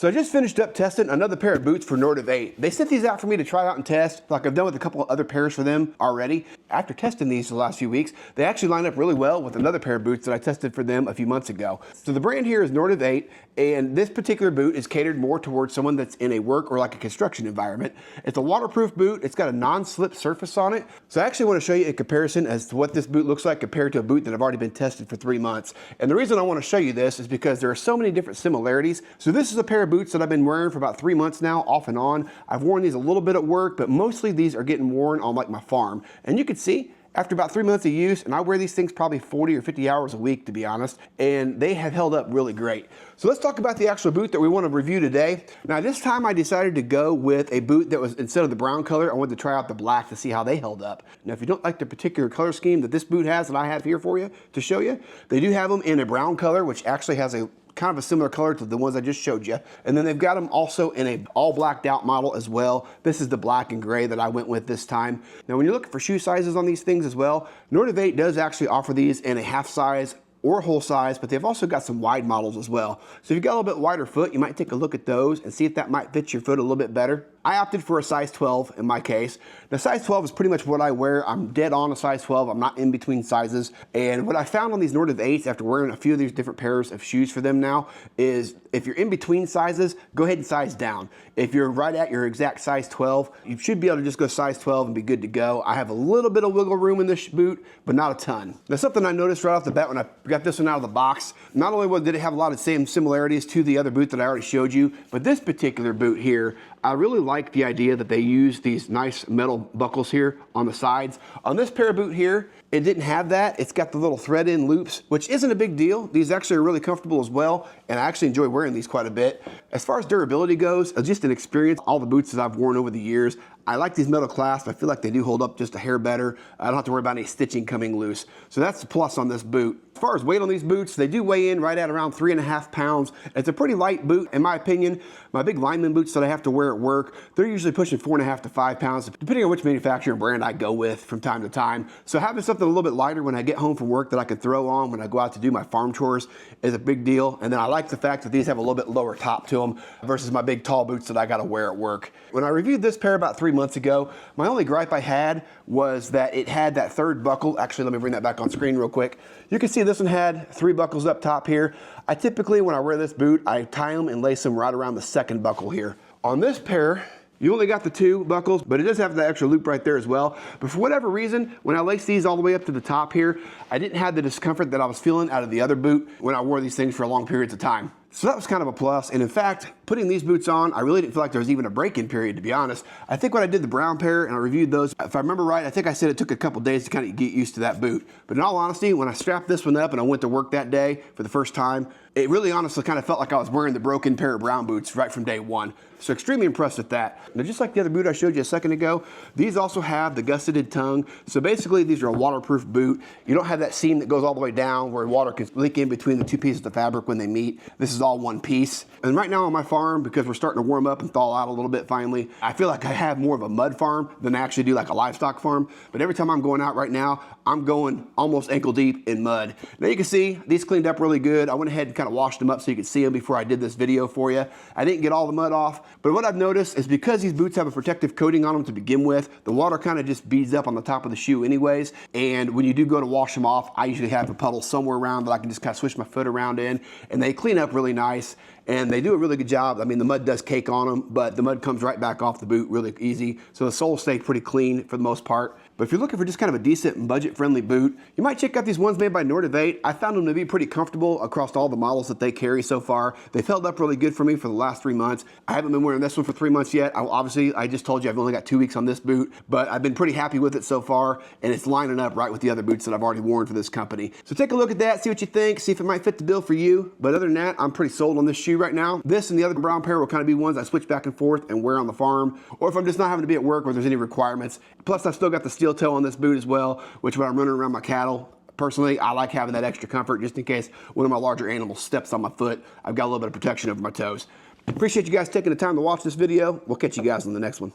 So I just finished up testing another pair of boots for NORTIV 8. They sent these out for me to try out and test, like I've done with a couple of other pairs for them already. After testing these the last few weeks, they actually line up really well with another pair of boots that I tested for them a few months ago. So the brand here is NORTIV 8, and this particular boot is catered more towards someone that's in a work or like a construction environment. It's a waterproof boot. It's got a non-slip surface on it. So I actually want to show you a comparison as to what this boot looks like compared to a boot that I've already been tested for 3 months. And the reason I want to show you this is because there are so many different similarities. So this is a pair of boots that I've been wearing for about 3 months now, off and on. I've worn these a little bit at work, but mostly these are getting worn on like my farm. And you can see, after about 3 months of use, and I wear these things probably 40 or 50 hours a week, to be honest, and they have held up really great. So let's talk about the actual boot that we want to review today. Now this time I decided to go with a boot that was, instead of the brown color, I wanted to try out the black to see how they held up. Now if you don't like the particular color scheme that this boot has that I have here for you to show you, they do have them in a brown color, which actually has a kind of a similar color to the ones I just showed you. And then they've got them also in a all blacked out model as well. This is the black and gray that I went with this time. Now when you're looking for shoe sizes on these things as well, NORTIV 8 does actually offer these in a half size or whole size, but they've also got some wide models as well. So if you've got a little bit wider foot, you might take a look at those and see if that might fit your foot a little bit better. I opted for a size 12 in my case. Now size 12 is pretty much what I wear. I'm dead on a size 12. I'm not in between sizes. And what I found on these NORTIV 8s after wearing a few of these different pairs of shoes for them now is if you're in between sizes, go ahead and size down. If you're right at your exact size 12, you should be able to just go size 12 and be good to go. I have a little bit of wiggle room in this boot, but not a ton. Now something I noticed right off the bat when I got this one out of the box, not only did it have a lot of same similarities to the other boot that I already showed you, but this particular boot here, I really like the idea that they use these nice metal buckles here on the sides. On this pair of boot here, it didn't have that. It's got the little thread in loops, which isn't a big deal. These actually are really comfortable as well, and I actually enjoy wearing these quite a bit. As far as durability goes, just an experience, all the boots that I've worn over the years, I like these metal clasps. I feel like they do hold up just a hair better. I don't have to worry about any stitching coming loose. So that's the plus on this boot. As far as weight on these boots, they do weigh in right at around 3.5 pounds. It's a pretty light boot, in my opinion. My big lineman boots that I have to wear at work, they're usually pushing 4.5 to 5 pounds, depending on which manufacturer and brand I go with from time to time. So having something a little bit lighter when I get home from work that I can throw on when I go out to do my farm chores is a big deal. And then I like the fact that these have a little bit lower top to them versus my big tall boots that I got to wear at work. When I reviewed this pair about 3 months ago, my only gripe I had was that it had that third buckle. Actually, let me bring that back on screen real quick. You can see this one had 3 buckles up top here. I typically, when I wear this boot, I tie them and lace them right around the second buckle here. On this pair, you only got the 2 buckles, but it does have that extra loop right there as well. But for whatever reason, when I laced these all the way up to the top here, I didn't have the discomfort that I was feeling out of the other boot when I wore these things for long periods of time. So that was kind of a plus. And in fact, putting these boots on, I really didn't feel like there was even a break-in period, to be honest. I think when I did the brown pair and I reviewed those, if I remember right, I think I said it took a couple days to kind of get used to that boot. But in all honesty, when I strapped this one up and I went to work that day for the first time, it really honestly kind of felt like I was wearing the broken pair of brown boots right from day one. So extremely impressed with that. Now just like the other boot I showed you a second ago, these also have the gusseted tongue. So basically these are a waterproof boot. You don't have that seam that goes all the way down where water can leak in between the 2 pieces of fabric when they meet. This is all one piece. And right now on my farm, because we're starting to warm up and thaw out a little bit finally, I feel like I have more of a mud farm than I actually do like a livestock farm. But every time I'm going out right now, I'm going almost ankle deep in mud. Now you can see these cleaned up really good. I went ahead and kind of washed them up so you could see them before I did this video for you. I didn't get all the mud off, but what I've noticed is because these boots have a protective coating on them to begin with, the water kind of just beads up on the top of the shoe anyways. And when you do go to wash them off, I usually have a puddle somewhere around that I can just kind of swish my foot around in, and they clean up really nice. And they do a really good job. I mean, the mud does cake on them, but the mud comes right back off the boot really easy. So the soles stay pretty clean for the most part. But if you're looking for just kind of a decent and budget-friendly boot, you might check out these ones made by NORTIV 8. I found them to be pretty comfortable across all the models that they carry so far. They've held up really good for me for the last 3 months. I haven't been wearing this one for 3 months yet. Obviously, I just told you I've only got 2 weeks on this boot, but I've been pretty happy with it so far, and it's lining up right with the other boots that I've already worn for this company. So take a look at that, see what you think, see if it might fit the bill for you. But other than that, I'm pretty sold on this shoe right now. This and the other brown pair will kind of be ones I switch back and forth and wear on the farm, or if I'm just not having to be at work where there's any requirements. Plus, I've still got the steel toe on this boot as well, which when I'm running around my cattle, personally, I like having that extra comfort just in case one of my larger animals steps on my foot. I've got a little bit of protection over my toes. Appreciate you guys taking the time to watch this video. We'll catch you guys on the next one.